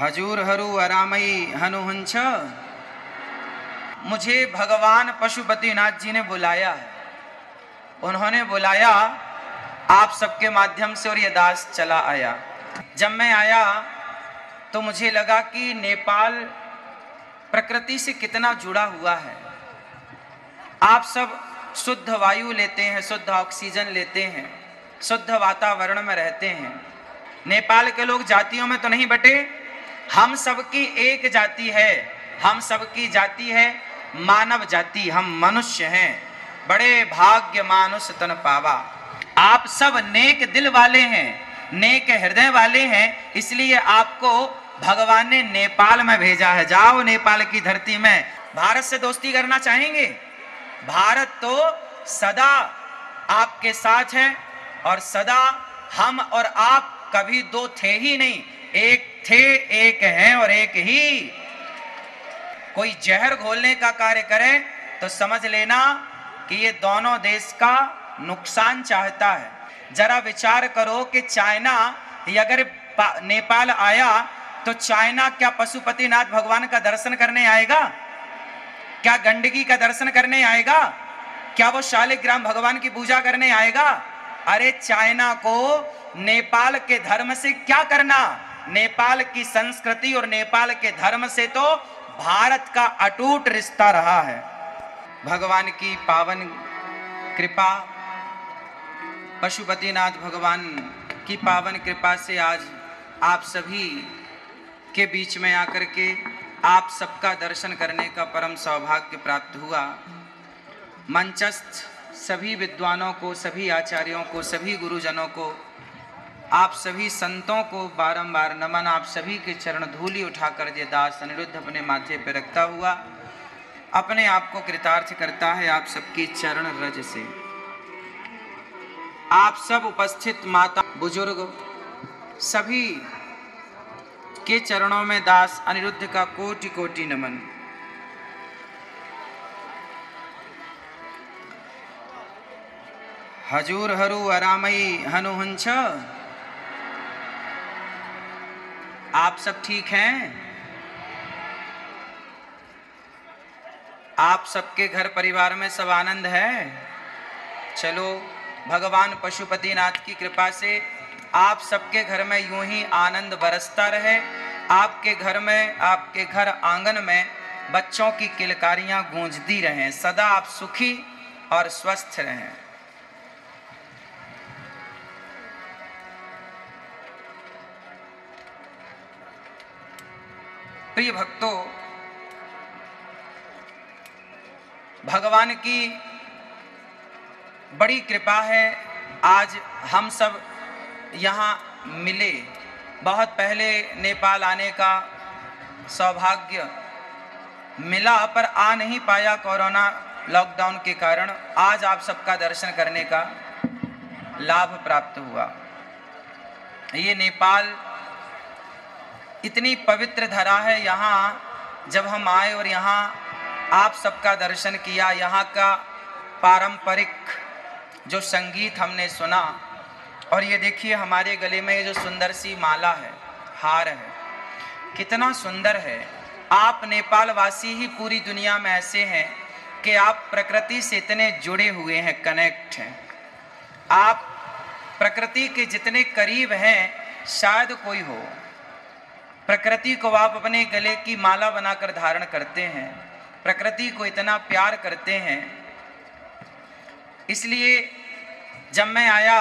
हजूर हरू अरामई हनुहंछ। मुझे भगवान पशुपतिनाथ जी ने बुलाया है। उन्होंने बुलाया आप सबके माध्यम से और ये दास चला आया। जब मैं आया तो मुझे लगा कि नेपाल प्रकृति से कितना जुड़ा हुआ है। आप सब शुद्ध वायु लेते हैं, शुद्ध ऑक्सीजन लेते हैं, शुद्ध वातावरण में रहते हैं। नेपाल के लोग जातियों में तो नहीं बटे, हम सबकी एक जाति है। हम सबकी जाति है मानव जाति, हम मनुष्य हैं। बड़े भाग्य मानुष तन पावा। आप सब नेक दिल वाले हैं, नेक हृदय वाले हैं, इसलिए आपको भगवान ने नेपाल में भेजा है। जाओ नेपाल की धरती में। भारत से दोस्ती करना चाहेंगे? भारत तो सदा आपके साथ है और सदा हम और आप कभी दो थे ही नहीं, एक थे, एक हैं और एक ही। कोई जहर घोलने का कार्य करे तो समझ लेना कि ये दोनों देश का नुकसान चाहता है। जरा विचार करो कि चाइना अगर नेपाल आया तो चाइना क्या पशुपतिनाथ भगवान का दर्शन करने आएगा? क्या गंडकी का दर्शन करने आएगा? क्या वो शालिग्राम भगवान की पूजा करने आएगा? अरे चाइना को नेपाल के धर्म से क्या करना? नेपाल की संस्कृति और नेपाल के धर्म से तो भारत का अटूट रिश्ता रहा है। भगवान की पावन कृपा, पशुपतिनाथ भगवान की पावन कृपा से आज आप सभी के बीच में आकर के आप सबका दर्शन करने का परम सौभाग्य प्राप्त हुआ। मंचस्थ सभी विद्वानों को, सभी आचार्यों को, सभी गुरुजनों को, आप सभी संतों को बारंबार नमन। आप सभी के चरण धूलि उठाकर ये दास अनिरुद्ध अपने माथे पर रखता हुआ अपने आप को कृतार्थ करता है आप सबकी चरण रज से। आप सब उपस्थित माता बुजुर्ग सभी के चरणों में दास अनिरुद्ध का कोटि कोटि नमन। हजूर हरू अरामई हनुहंछ। आप सब ठीक हैं? आप सबके घर परिवार में सब आनंद है? चलो भगवान पशुपतिनाथ की कृपा से आप सबके घर में यूं ही आनंद बरसता रहे। आपके घर में, आपके घर आंगन में बच्चों की किलकारियां गूंजती रहें। सदा आप सुखी और स्वस्थ रहें। प्रिय भक्तों, भगवान की बड़ी कृपा है आज हम सब यहाँ मिले। बहुत पहले नेपाल आने का सौभाग्य मिला पर आ नहीं पाया कोरोना लॉकडाउन के कारण। आज आप सबका दर्शन करने का लाभ प्राप्त हुआ। ये नेपाल इतनी पवित्र धरा है। यहाँ जब हम आए और यहाँ आप सबका दर्शन किया, यहाँ का पारंपरिक जो संगीत हमने सुना, और ये देखिए हमारे गले में ये जो सुंदर सी माला है, हार है, कितना सुंदर है। आप नेपाल वासी ही पूरी दुनिया में ऐसे हैं कि आप प्रकृति से इतने जुड़े हुए हैं, कनेक्ट हैं। आप प्रकृति के जितने करीब हैं शायद कोई हो। प्रकृति को आप अपने गले की माला बनाकर धारण करते हैं, प्रकृति को इतना प्यार करते हैं। इसलिए जब मैं आया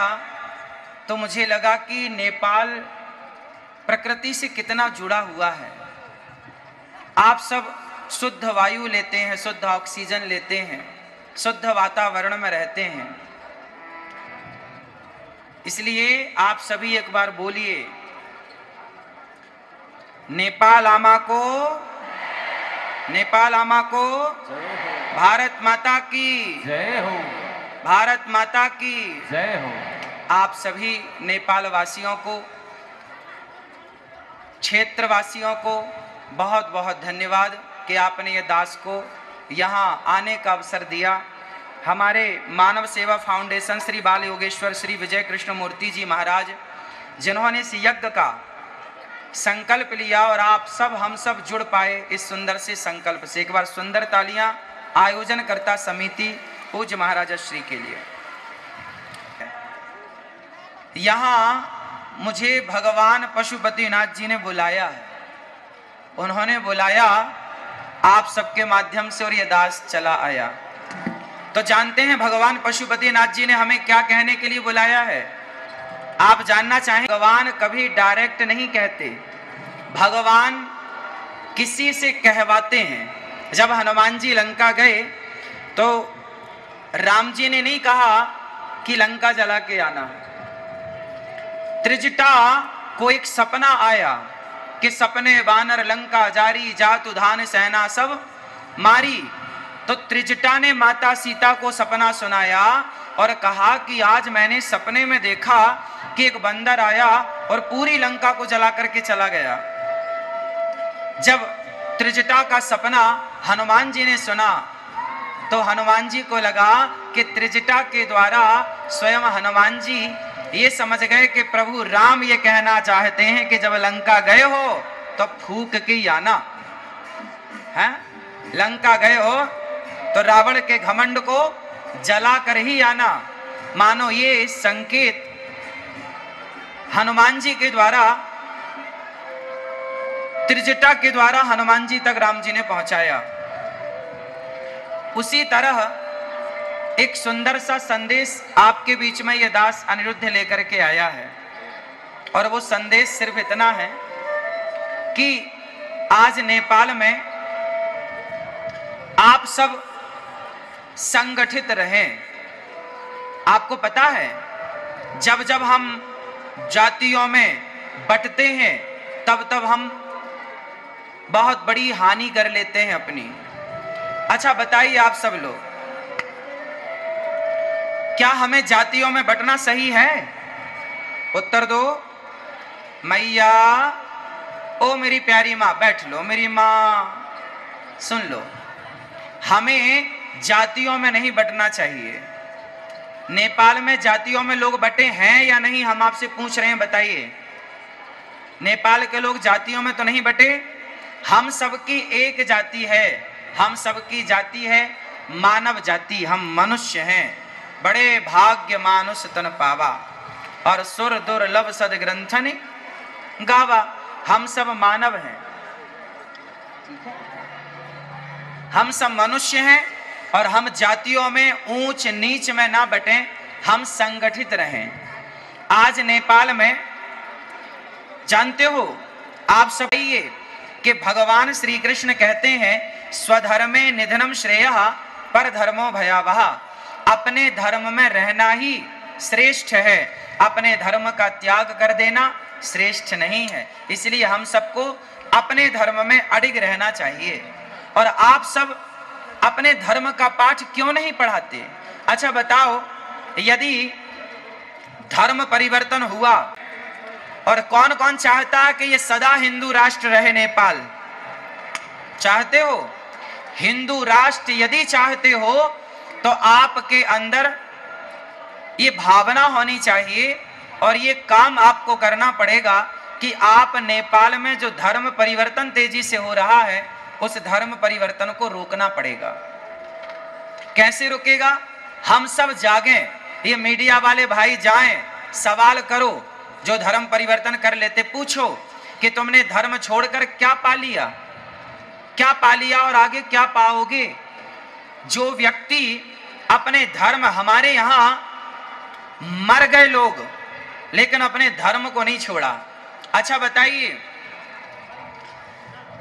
तो मुझे लगा कि नेपाल प्रकृति से कितना जुड़ा हुआ है। आप सब शुद्ध वायु लेते हैं, शुद्ध ऑक्सीजन लेते हैं, शुद्ध वातावरण में रहते हैं। इसलिए आप सभी एक बार बोलिए, नेपाल आमा को, नेपाल आमा को भारत माता की जय हो, भारत माता की जय हो। आप सभी नेपाल वासियों को, क्षेत्रवासियों को बहुत बहुत धन्यवाद कि आपने ये दास को यहाँ आने का अवसर दिया। हमारे मानव सेवा फाउंडेशन श्री बाल योगेश्वर श्री विजय कृष्ण मूर्ति जी महाराज, जिन्होंने इस यज्ञ का संकल्प लिया और आप सब हम सब जुड़ पाए इस सुंदर से संकल्प से। एक बार सुंदर तालियां आयोजनकर्ता समिति पूज्य महाराजा श्री के लिए। यहाँ मुझे भगवान पशुपतिनाथ जी ने बुलाया है, उन्होंने बुलाया आप सबके माध्यम से और ये दास चला आया। तो जानते हैं भगवान पशुपतिनाथ जी ने हमें क्या कहने के लिए बुलाया है? आप जानना चाहें, भगवान कभी डायरेक्ट नहीं कहते, भगवान किसी से कहवाते हैं। जब हनुमान जी लंका गए तो राम जी ने नहीं कहा कि लंका जला के आना। त्रिजटा को एक सपना आया कि सपने वानर लंका जारी, जातु धान सेना सब मारी। तो त्रिजटा ने माता सीता को सपना सुनाया और कहा कि आज मैंने सपने में देखा कि एक बंदर आया और पूरी लंका को जला करके चला गया। जब त्रिजटा का सपना हनुमान जी ने सुना तो हनुमान जी को लगा कि त्रिजटा के द्वारा स्वयं हनुमान जी ये समझ गए कि प्रभु राम ये कहना चाहते हैं कि जब लंका गए हो तो फूक के आना है। लंका गए हो तो रावण के घमंड को जला कर ही आना। मानो ये संकेत हनुमान जी के द्वारा, त्रिजटा के द्वारा हनुमान जी तक राम जी ने पहुंचाया। उसी तरह एक सुंदर सा संदेश आपके बीच में यह दास अनिरुद्ध लेकर के आया है और वो संदेश सिर्फ इतना है कि आज नेपाल में आप सब संगठित रहें। आपको पता है जब जब हम जातियों में बंटते हैं तब तब हम बहुत बड़ी हानि कर लेते हैं अपनी। अच्छा बताइए आप सब लोग, क्या हमें जातियों में बंटना सही है? उत्तर दो। मैया, ओ मेरी प्यारी माँ, बैठ लो मेरी माँ, सुन लो, हमें जातियों में नहीं बंटना चाहिए। नेपाल में जातियों में लोग बटे हैं या नहीं, हम आपसे पूछ रहे हैं, बताइए। नेपाल के लोग जातियों में तो नहीं बटे। हम सबकी एक जाति है, हम सबकी जाति है मानव जाति, हम मनुष्य हैं। बड़े भाग्य मानुष तन पावा और सुर दुर्लभ सद ग्रंथन गावा। हम सब मानव हैं, हम सब मनुष्य हैं और हम जातियों में ऊंच नीच में ना बटें, हम संगठित रहें। आज नेपाल में जानते हो आप सब ये कि भगवान श्री कृष्ण कहते हैं स्वधर्मे निधनम श्रेयः पर धर्मो भयावह। अपने धर्म में रहना ही श्रेष्ठ है, अपने धर्म का त्याग कर देना श्रेष्ठ नहीं है। इसलिए हम सबको अपने धर्म में अडिग रहना चाहिए। और आप सब अपने धर्म का पाठ क्यों नहीं पढ़ाते? अच्छा बताओ, यदि धर्म परिवर्तन हुआ और कौन कौन चाहता है कि ये सदा हिंदू राष्ट्र रहे नेपाल? चाहते हो? हिंदू राष्ट्र यदि चाहते हो तो आपके अंदर ये भावना होनी चाहिए और ये काम आपको करना पड़ेगा कि आप नेपाल में जो धर्म परिवर्तन तेजी से हो रहा है उस धर्म परिवर्तन को रोकना पड़ेगा। कैसे रुकेगा? हम सब जागें, ये मीडिया वाले भाई जाएं, सवाल करो, जो धर्म परिवर्तन कर लेते पूछो कि तुमने धर्म छोड़कर क्या पा लिया, क्या पा लिया और आगे क्या पाओगे। जो व्यक्ति अपने धर्म, हमारे यहां मर गए लोग लेकिन अपने धर्म को नहीं छोड़ा। अच्छा बताइए,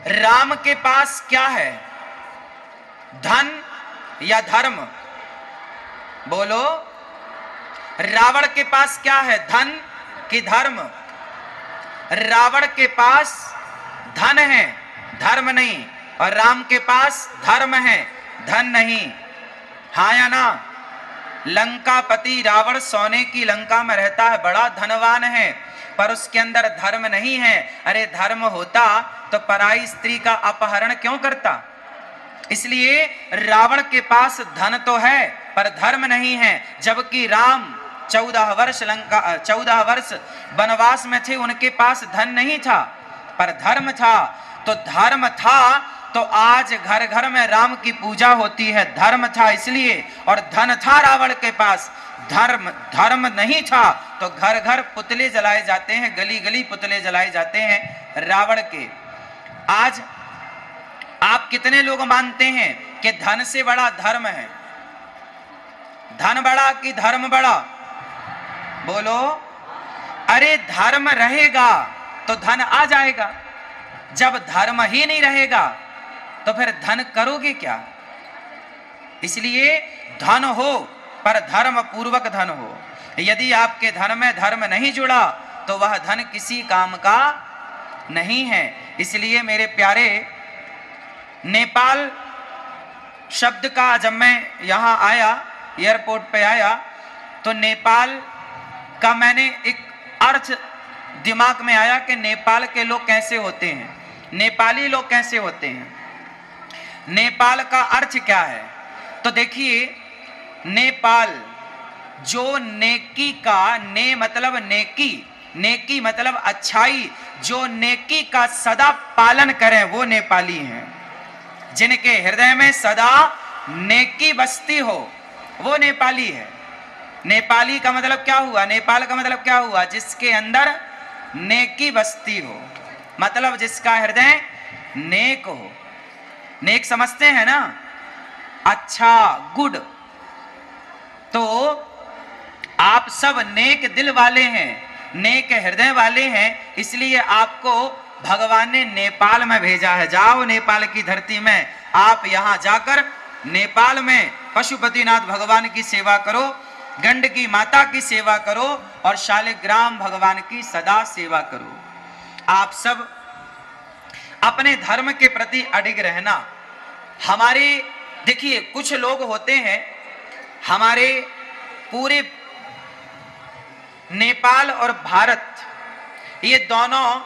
राम के पास क्या है, धन या धर्म? बोलो। रावण के पास क्या है, धन कि धर्म? रावण के पास धन है, धर्म नहीं, और राम के पास धर्म है, धन नहीं। हाँ या ना? लंकापति रावण सोने की लंका में रहता है, बड़ा धनवान है, पर उसके अंदर धर्म नहीं है। अरे धर्म होता तो पराई स्त्री का अपहरण क्यों करता? इसलिए रावण के पास धन तो है पर धर्म नहीं है। जबकि राम 14 वर्ष वनवास में थे, उनके पास धन नहीं था पर धर्म था। तो धर्म था तो आज घर घर में राम की पूजा होती है। धर्म था इसलिए, और धन था रावण के पास। धर्म नहीं था तो घर घर पुतले जलाए जाते हैं, गली गली पुतले जलाए जाते हैं रावण के। आज आप कितने लोग मानते हैं कि धन से बड़ा धर्म है? धन बड़ा कि धर्म बड़ा? बोलो। अरे धर्म रहेगा तो धन आ जाएगा, जब धर्म ही नहीं रहेगा तो फिर धन करोगे क्या? इसलिए धन हो पर धर्म पूर्वक धन हो। यदि आपके धन में धर्म नहीं जुड़ा तो वह धन किसी काम का नहीं है। इसलिए मेरे प्यारे, नेपाल शब्द का जब मैं यहाँ आया, एयरपोर्ट पे आया, तो नेपाल का मैंने एक अर्थ दिमाग में आया कि नेपाल के लोग कैसे होते हैं, नेपाली लोग कैसे होते हैं, नेपाल का अर्थ क्या है। तो देखिए, नेपाल जो नेकी का, ने मतलब नेकी, नेकी मतलब अच्छाई, जो नेकी का सदा पालन करें वो नेपाली हैं। जिनके हृदय में सदा नेकी बसती हो वो नेपाली है। नेपाली का मतलब क्या हुआ? नेपाल का मतलब क्या हुआ? जिसके अंदर नेकी बसती हो, मतलब जिसका हृदय नेक हो। नेक समझते हैं ना? अच्छा, गुड। तो आप सब नेक दिल वाले हैं, नेक हृदय वाले हैं, इसलिए आपको भगवान ने नेपाल में भेजा है। जाओ नेपाल की धरती में, आप यहां जाकर नेपाल में पशुपतिनाथ भगवान की सेवा करो, गंडकी माता की सेवा करो और शालिग्राम भगवान की सदा सेवा करो। आप सब अपने धर्म के प्रति अडिग रहना। हमारे देखिए, कुछ लोग होते हैं, हमारे पूरे नेपाल और भारत, ये दोनों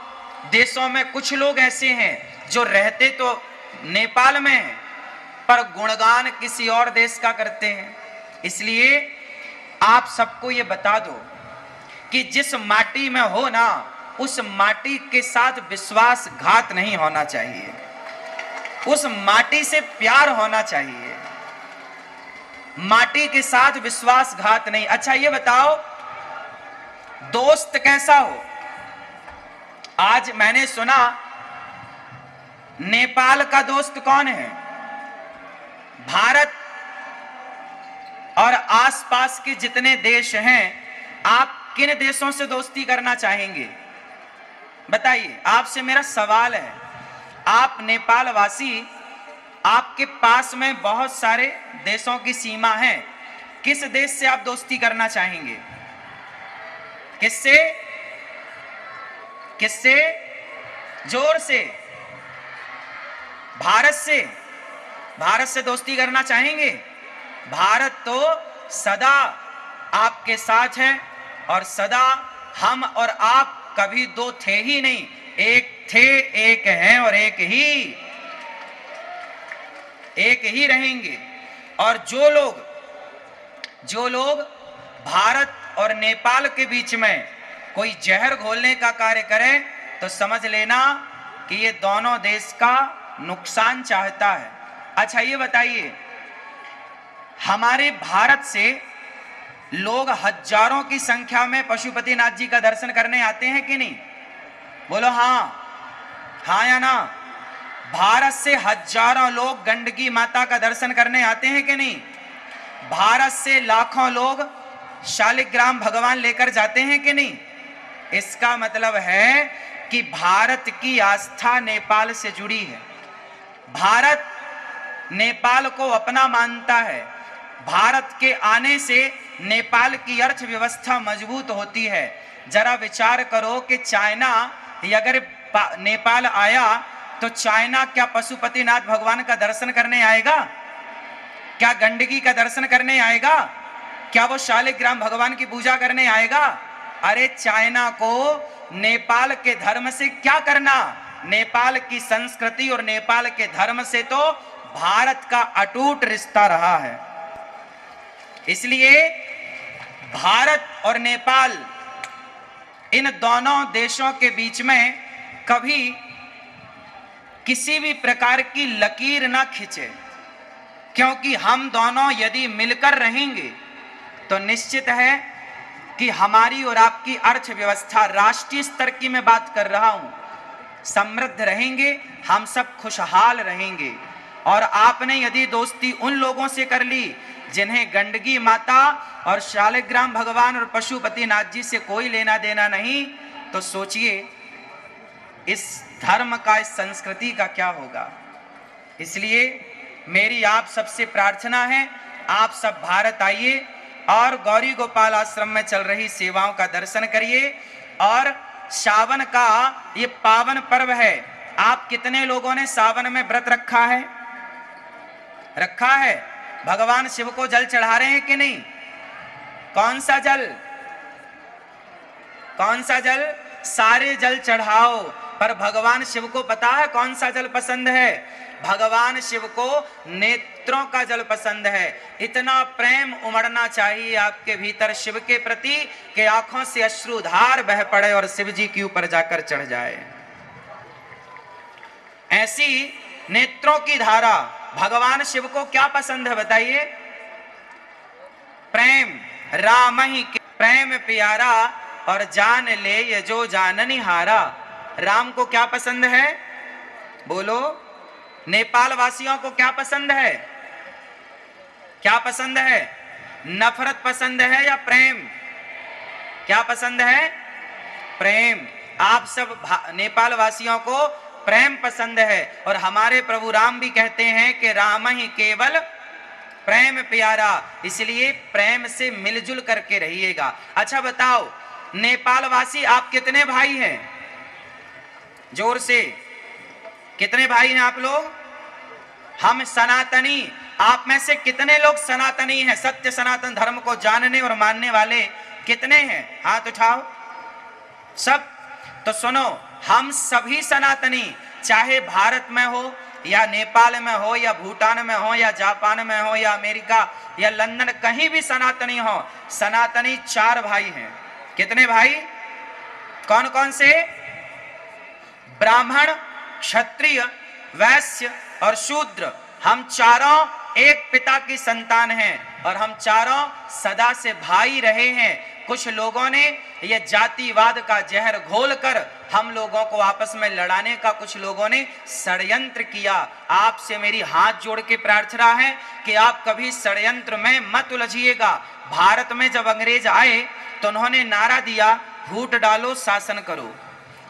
देशों में कुछ लोग ऐसे हैं जो रहते तो नेपाल में हैं पर गुणगान किसी और देश का करते हैं। इसलिए आप सबको ये बता दो कि जिस माटी में हो ना, उस माटी के साथ विश्वासघात नहीं होना चाहिए, उस माटी से प्यार होना चाहिए, माटी के साथ विश्वासघात नहीं। अच्छा ये बताओ, दोस्त कैसा हो? आज मैंने सुना नेपाल का दोस्त कौन है? भारत और आसपास के जितने देश हैं, आप किन देशों से दोस्ती करना चाहेंगे? बताइए, आपसे मेरा सवाल है। आप नेपाल वासी, आपके पास में बहुत सारे देशों की सीमा है, किस देश से आप दोस्ती करना चाहेंगे? किससे? किससे? जोर से। भारत से। भारत से दोस्ती करना चाहेंगे? भारत तो सदा आपके साथ है और सदा हम और आप कभी दो थे ही नहीं, एक थे, एक हैं और एक ही रहेंगे। और जो लोग भारत और नेपाल के बीच में कोई जहर घोलने का कार्य करे तो समझ लेना कि ये दोनों देश का नुकसान चाहता है। अच्छा ये बताइए, हमारे भारत से लोग हजारों की संख्या में पशुपतिनाथ जी का दर्शन करने आते हैं कि नहीं? बोलो हाँ, हाँ या ना? भारत से हजारों लोग गंडकी माता का दर्शन करने आते हैं कि नहीं? भारत से लाखों लोग शालिग्राम भगवान लेकर जाते हैं कि नहीं? इसका मतलब है कि भारत की आस्था नेपाल से जुड़ी है। भारत नेपाल को अपना मानता है। भारत के आने से नेपाल की अर्थव्यवस्था मजबूत होती है। जरा विचार करो कि चाइना अगर नेपाल आया तो चाइना क्या पशुपतिनाथ भगवान का दर्शन करने आएगा? क्या गंडकी का दर्शन करने आएगा? क्या वो शालिग्राम भगवान की पूजा करने आएगा? अरे चाइना को नेपाल के धर्म से क्या करना? नेपाल की संस्कृति और नेपाल के धर्म से तो भारत का अटूट रिश्ता रहा है। इसलिए भारत और नेपाल, इन दोनों देशों के बीच में कभी किसी भी प्रकार की लकीर ना खींचे, क्योंकि हम दोनों यदि मिलकर रहेंगे तो निश्चित है कि हमारी और आपकी अर्थव्यवस्था, राष्ट्रीय स्तर की मैं बात कर रहा हूं, समृद्ध रहेंगे, हम सब खुशहाल रहेंगे। और आपने यदि दोस्ती उन लोगों से कर ली जिन्हें गंडकी माता और शालिग्राम भगवान और पशुपतिनाथ जी से कोई लेना देना नहीं, तो सोचिए इस धर्म का, इस संस्कृति का क्या होगा। इसलिए मेरी आप सबसे प्रार्थना है, आप सब भारत आइए और गौरी गोपाल आश्रम में चल रही सेवाओं का दर्शन करिए। और सावन का ये पावन पर्व है। आप कितने लोगों ने सावन में व्रत रखा है? रखा है। भगवान शिव को जल चढ़ा रहे हैं कि नहीं? कौन सा जल? कौन सा जल? सारे जल चढ़ाओ, पर भगवान शिव को पता है कौन सा जल पसंद है? भगवान शिव को नेत्रों का जल पसंद है। इतना प्रेम उमड़ना चाहिए आपके भीतर शिव के प्रति कि आंखों से अश्रुधार बह पड़े और शिव जी के ऊपर जाकर चढ़ जाए। ऐसी नेत्रों की धारा। भगवान शिव को क्या पसंद है बताइए? प्रेम। राम ही प्रेम प्यारा और जान ले ये जो जाननी हारा। राम को क्या पसंद है? बोलो। नेपाल वासियों को क्या पसंद है? क्या पसंद है? नफरत पसंद है या प्रेम? क्या पसंद है? प्रेम। आप सब नेपाल वासियों को प्रेम पसंद है। और हमारे प्रभु राम भी कहते हैं कि राम ही केवल प्रेम प्यारा। इसलिए प्रेम से मिलजुल करके रहिएगा। अच्छा बताओ, नेपाल वासी आप कितने भाई हैं? जोर से, कितने भाई हैं आप लोग? हम सनातनी। आप में से कितने लोग सनातनी हैं? सत्य सनातन धर्म को जानने और मानने वाले कितने हैं? हाथ उठाओ सब। तो सुनो, हम सभी सनातनी, चाहे भारत में हो या नेपाल में हो या भूटान में हो या जापान में हो या अमेरिका या लंदन, कहीं भी सनातनी हो। सनातनी 4 भाई हैं। कितने भाई? कौन कौन से? ब्राह्मण, क्षत्रिय, वैश्य और शूद्र। हम चारों एक पिता की संतान हैं और हम चारों सदा से भाई रहे हैं। कुछ लोगों ने ये जातिवाद का जहर घोलकर हम लोगों को आपस में लड़ाने का कुछ लोगों ने षड्यंत्र किया। आपसे मेरी हाथ जोड़ के प्रार्थना है कि आप कभी षड्यंत्र में मत उलझिएगा। भारत में जब अंग्रेज आए तो उन्होंने नारा दिया, फूट डालो शासन करो।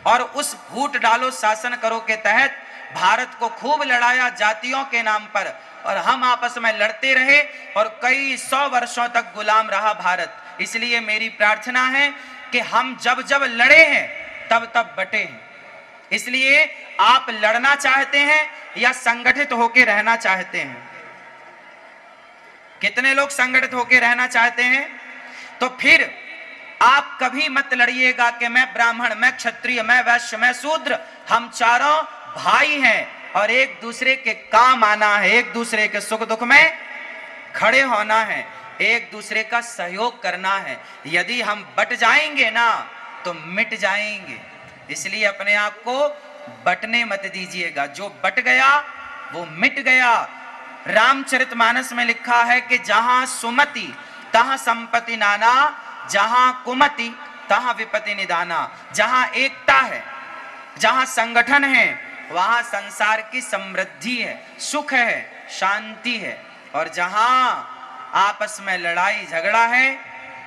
और उस फूट डालो शासन करो के तहत भारत को खूब लड़ाया जातियों के नाम पर, और हम आपस में लड़ते रहे और कई 100 वर्षों तक गुलाम रहा भारत। इसलिए मेरी प्रार्थना है कि हम जब जब लड़े हैं तब तब बटे हैं। इसलिए आप लड़ना चाहते हैं या संगठित होकर रहना चाहते हैं? कितने लोग संगठित होकर रहना चाहते हैं? तो फिर आप कभी मत लड़िएगा कि मैं ब्राह्मण, मैं क्षत्रिय, मैं वैश्य, मैं शूद्र। हम चारों भाई हैं और एक दूसरे के काम आना है, एक दूसरे के सुख दुख में खड़े होना है, एक दूसरे का सहयोग करना है। यदि हम बट जाएंगे ना तो मिट जाएंगे। इसलिए अपने आप को बटने मत दीजिएगा। जो बट गया वो मिट गया। रामचरितमानस में लिखा है कि जहां सुमति तहां संपत्ति नाना, जहां कुमति तहां विपत्ति निदाना। जहां एकता है, जहां संगठन है, वहां संसार की समृद्धि है, सुख है, शांति है। और जहां आपस में लड़ाई झगड़ा है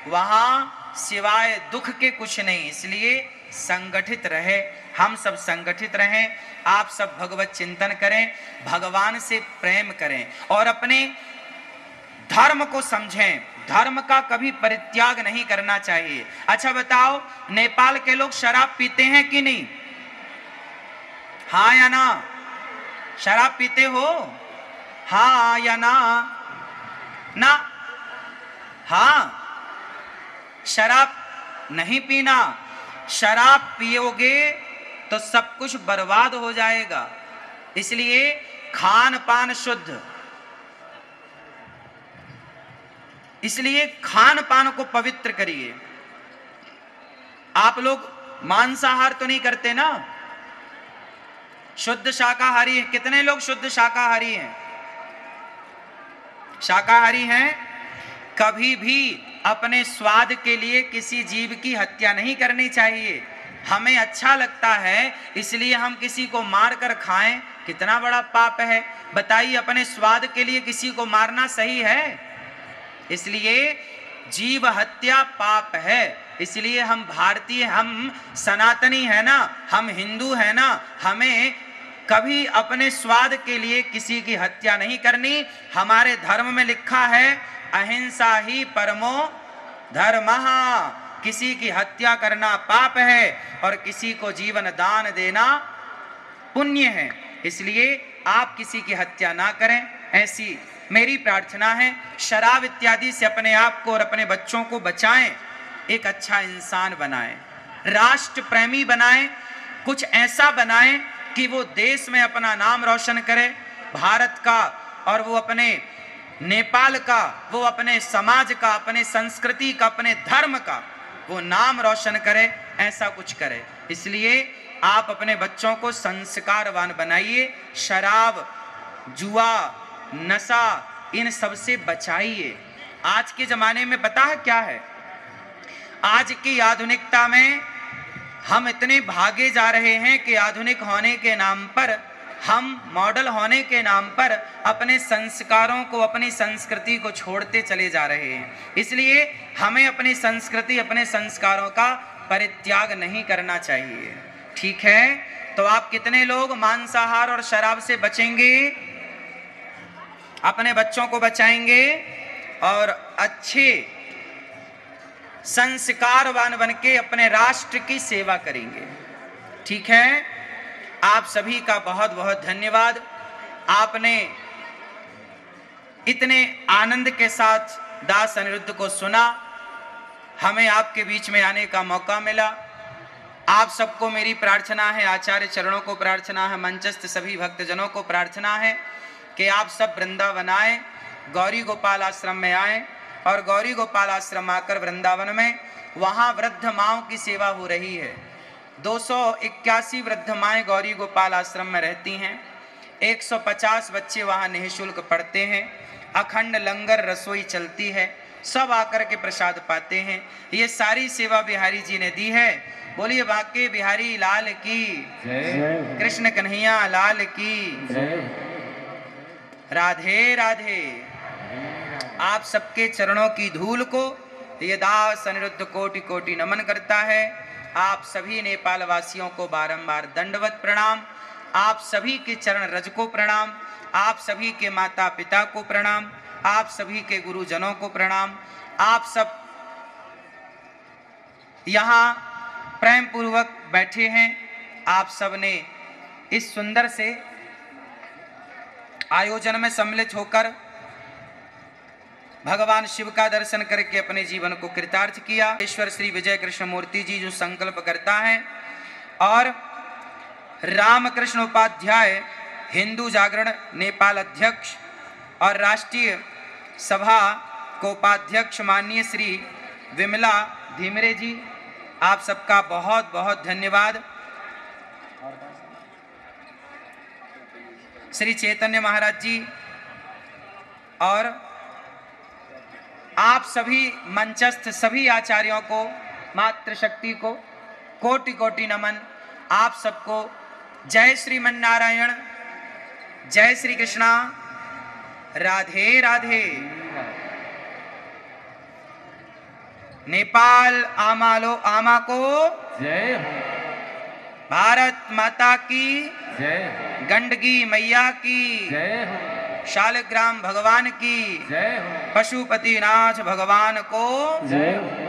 वहां सिवाय दुख के कुछ नहीं। इसलिए संगठित रहे, हम सब संगठित रहें। आप सब भगवत चिंतन करें, भगवान से प्रेम करें और अपने धर्म को समझें। धर्म का कभी परित्याग नहीं करना चाहिए। अच्छा बताओ, नेपाल के लोग शराब पीते हैं कि नहीं? हाँ या ना? शराब पीते हो? हाँ या ना? ना? हाँ। शराब नहीं पीना। शराब पियोगे तो सब कुछ बर्बाद हो जाएगा। इसलिए खान पान शुद्ध, इसलिए खान पान को पवित्र करिए। आप लोग मांसाहार तो नहीं करते ना? शुद्ध शाकाहारी? कितने लोग शुद्ध शाकाहारी हैं? शाकाहारी हैं। कभी भी अपने स्वाद के लिए किसी जीव की हत्या नहीं करनी चाहिए। हमें अच्छा लगता है इसलिए हम किसी को मार कर खाएं, कितना बड़ा पाप है बताइए। अपने स्वाद के लिए किसी को मारना सही है? इसलिए जीव हत्या पाप है। इसलिए हम भारतीय, हम सनातनी है ना, हम हिंदू है ना, हमें कभी अपने स्वाद के लिए किसी की हत्या नहीं करनी। हमारे धर्म में लिखा है अहिंसा ही परमो धर्मः। किसी की हत्या करना पाप है और किसी को जीवन दान देना पुण्य है। इसलिए आप किसी की हत्या ना करें, ऐसी मेरी प्रार्थना है। शराब इत्यादि से अपने आप को और अपने बच्चों को बचाएं। एक अच्छा इंसान बनाएं, राष्ट्र प्रेमी बनाएं, कुछ ऐसा बनाएं कि वो देश में अपना नाम रोशन करे, भारत का, और वो अपने नेपाल का, वो अपने समाज का, अपने संस्कृति का, अपने धर्म का वो नाम रोशन करे। ऐसा कुछ करे। इसलिए आप अपने बच्चों को संस्कारवान बनाइए। शराब, जुआ, नशा, इन सब से बचाइए। आज के जमाने में पता है क्या है? आज की आधुनिकता में हम इतने भागे जा रहे हैं कि आधुनिक होने के नाम पर, हम मॉडल होने के नाम पर अपने संस्कारों को, अपनी संस्कृति को छोड़ते चले जा रहे हैं। इसलिए हमें अपनी संस्कृति, अपने संस्कारों का परित्याग नहीं करना चाहिए। ठीक है? तो आप कितने लोग मांसाहार और शराब से बचेंगे? अपने बच्चों को बचाएंगे और अच्छे संस्कारवान बन के अपने राष्ट्र की सेवा करेंगे। ठीक है? आप सभी का बहुत बहुत धन्यवाद। आपने इतने आनंद के साथ दास अनिरुद्ध को सुना। हमें आपके बीच में आने का मौका मिला। आप सबको मेरी प्रार्थना है, आचार्य चरणों को प्रार्थना है, मंचस्थ सभी भक्तजनों को प्रार्थना है कि आप सब वृंदावन आए, गौरी गोपाल आश्रम में आए और गौरी गोपाल आश्रम आकर वृंदावन में वहाँ वृद्ध माओं की सेवा हो रही है। 281 वृद्ध माएँ गौरी गोपाल आश्रम में रहती हैं। 150 बच्चे वहाँ निःशुल्क पढ़ते हैं। अखंड लंगर रसोई चलती है, सब आकर के प्रसाद पाते हैं। ये सारी सेवा बिहारी जी ने दी है। बोलिए बाके बिहारी लाल की, कृष्ण कन्हैया लाल की, राधे राधे। आप सबके चरणों की धूल को ये दास अनिरुद्ध कोटि कोटि नमन करता है। आप सभी नेपाल वासियों को बारंबार दंडवत प्रणाम। आप सभी के चरण रज को प्रणाम। आप सभी के माता पिता को प्रणाम। आप सभी के गुरुजनों को प्रणाम। आप सब यहाँ प्रेम पूर्वक बैठे हैं। आप सब ने इस सुंदर से आयोजन में सम्मिलित होकर भगवान शिव का दर्शन करके अपने जीवन को कृतार्थ किया। ईश्वर श्री विजय कृष्ण मूर्ति जी जो संकल्प करता है और रामकृष्ण उपाध्याय हिंदू जागरण नेपाल अध्यक्ष और राष्ट्रीय सभा को उपाध्यक्ष माननीय श्री विमला धीमरे जी, आप सबका बहुत बहुत धन्यवाद। श्री चैतन्य महाराज जी और आप सभी मंचस्थ सभी आचार्यों को, मातृशक्ति को कोटि कोटि नमन। आप सबको जय श्रीमन नारायण, जय श्री कृष्णा, राधे राधे। नेपाल आमालो आमा को जय हो, भारत माता की जय गंडगी मैया की, जय हो, शालिग्राम भगवान की, जय हो, पशुपतिनाथ भगवान को जय हो।